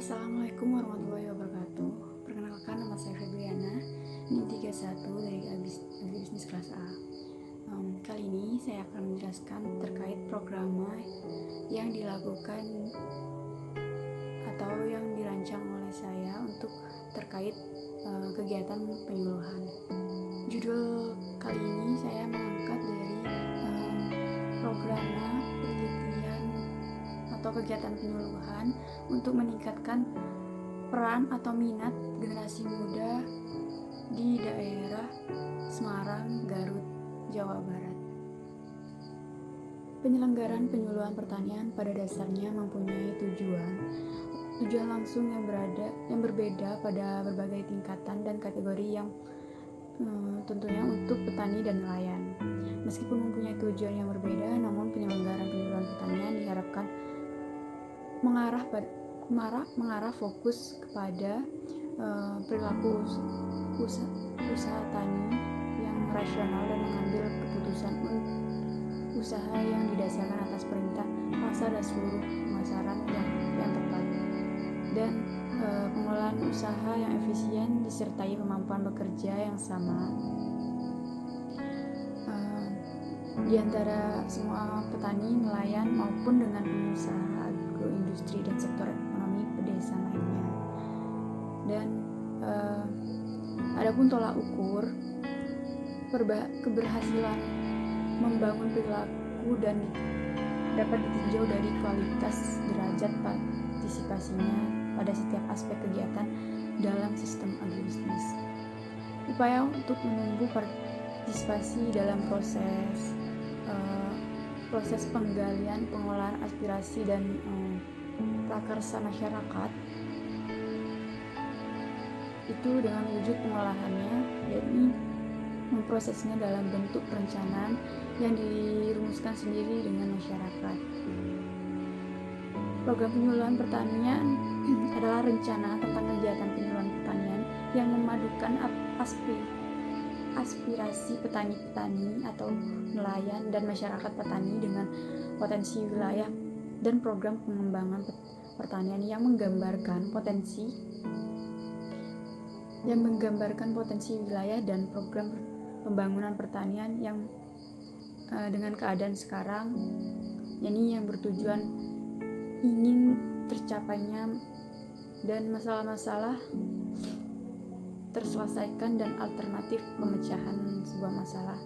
Assalamualaikum warahmatullahi wabarakatuh. Perkenalkan, nama saya Febriana, NIM 31 dari Agribisnis kelas A. Kali ini saya akan menjelaskan terkait program yang dilakukan atau yang dirancang oleh saya untuk terkait kegiatan penyuluhan. Judul kali ini saya mengangkat dari program penelitian atau kegiatan penyuluhan untuk meningkatkan peran atau minat generasi muda di daerah Semarang, Garut, Jawa Barat. Penyelenggaraan penyuluhan pertanian pada dasarnya mempunyai tujuan langsung yang berbeda pada berbagai tingkatan dan kategori yang tentunya untuk petani dan nelayan. Meskipun mempunyai tujuan yang berbeda, namun penyelenggaraan penyuluhan pertanian diharapkan mengarah fokus kepada perilaku usaha tani yang rasional dan mengambil keputusan usaha yang didasarkan atas perintah pasar dan seluruh pemasaran yang tepat, dan pengelolaan usaha yang efisien disertai kemampuan bekerja yang sama di antara semua petani, nelayan maupun dengan pengusaha agroindustri dan sektor ekonomi pedesaan lainnya. Dan adapun tolak ukur keberhasilan membangun perilaku dan dapat ditinjau dari kualitas derajat partisipasinya pada setiap aspek kegiatan dalam sistem agribisnis. Upaya untuk menumbuh partisipasi dalam proses penggalian, pengolahan aspirasi dan prakarsa masyarakat itu dengan wujud pengolahannya, yakni memprosesnya dalam bentuk perencanaan yang dirumuskan sendiri dengan masyarakat. Program penyuluhan pertanian adalah rencana tentang kegiatan penyuluhan pertanian yang memadukan aspirasi petani-petani atau nelayan dan masyarakat petani dengan potensi wilayah dan program pengembangan pertanian yang menggambarkan potensi wilayah dan program pembangunan pertanian yang dengan keadaan sekarang, yakni yang bertujuan ingin tercapainya dan masalah-masalah terselesaikan dan alternatif pemecahan sebuah masalah,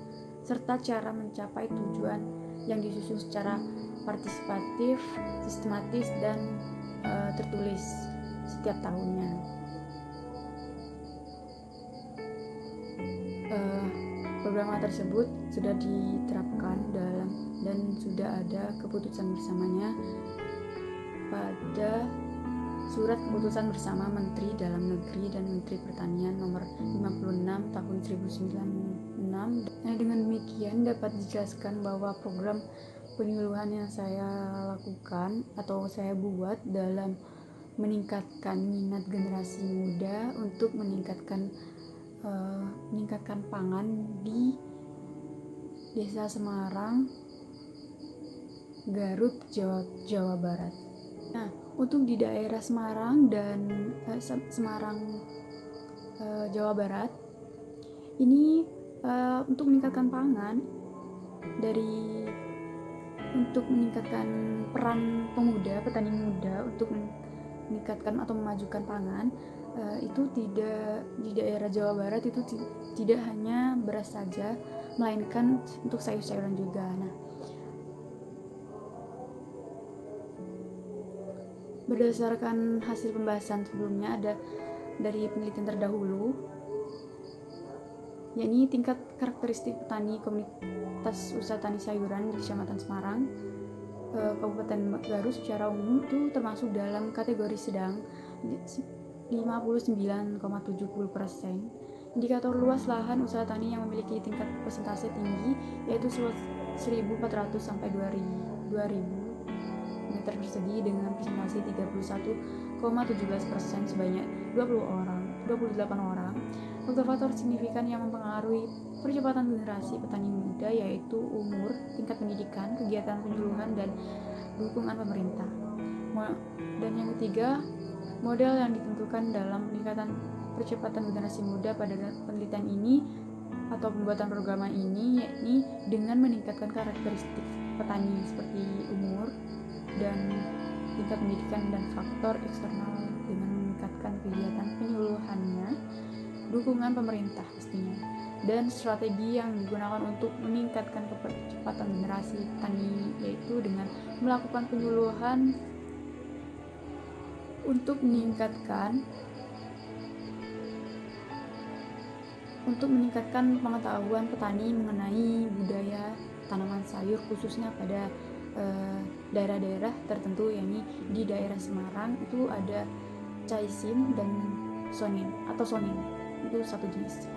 serta cara mencapai tujuan yang disusun secara partisipatif, sistematis, dan tertulis setiap tahunnya. Program tersebut sudah diterapkan dan sudah ada keputusan bersamanya pada Surat Keputusan Bersama Menteri Dalam Negeri dan Menteri Pertanian nomor 56 tahun 1996. Dengan demikian dapat dijelaskan bahwa program penyuluhan yang saya lakukan atau saya buat dalam meningkatkan minat generasi muda untuk meningkatkan pangan di Desa Semarang, Garut, Jawa Barat. Nah, untuk di daerah Semarang dan Jawa Barat ini untuk meningkatkan pangan untuk meningkatkan peran petani muda untuk meningkatkan atau memajukan pangan, itu tidak di daerah Jawa Barat itu tidak hanya beras saja, melainkan untuk sayur-sayuran juga. Nah, berdasarkan hasil pembahasan sebelumnya ada dari penelitian terdahulu, yakni tingkat karakteristik petani komunitas usaha tani sayuran di Kecamatan Semarang, Kabupaten Garut secara umum itu termasuk dalam kategori sedang 59,70%. Indikator luas lahan usaha tani yang memiliki tingkat persentase tinggi yaitu 1.400 sampai 2.000 meter persegi dengan persentase 31,17% sebanyak 28 orang. Faktor-faktor signifikan yang mempengaruhi percepatan generasi petani muda yaitu umur, tingkat pendidikan, kegiatan penyuluhan, dan dukungan pemerintah. Dan yang ketiga, Model yang ditentukan dalam peningkatan percepatan generasi muda pada penelitian ini atau pembuatan program ini yakni dengan meningkatkan karakteristik petani seperti umur dan tingkat pendidikan dan faktor eksternal dengan meningkatkan kegiatan penyuluhannya, dukungan pemerintah pastinya, dan strategi yang digunakan untuk meningkatkan percepatan generasi petani yaitu dengan melakukan penyuluhan untuk meningkatkan pengetahuan petani mengenai budaya tanaman sayur khususnya pada daerah-daerah tertentu, yakni di daerah Semarang itu ada caesin dan sonin itu satu jenis.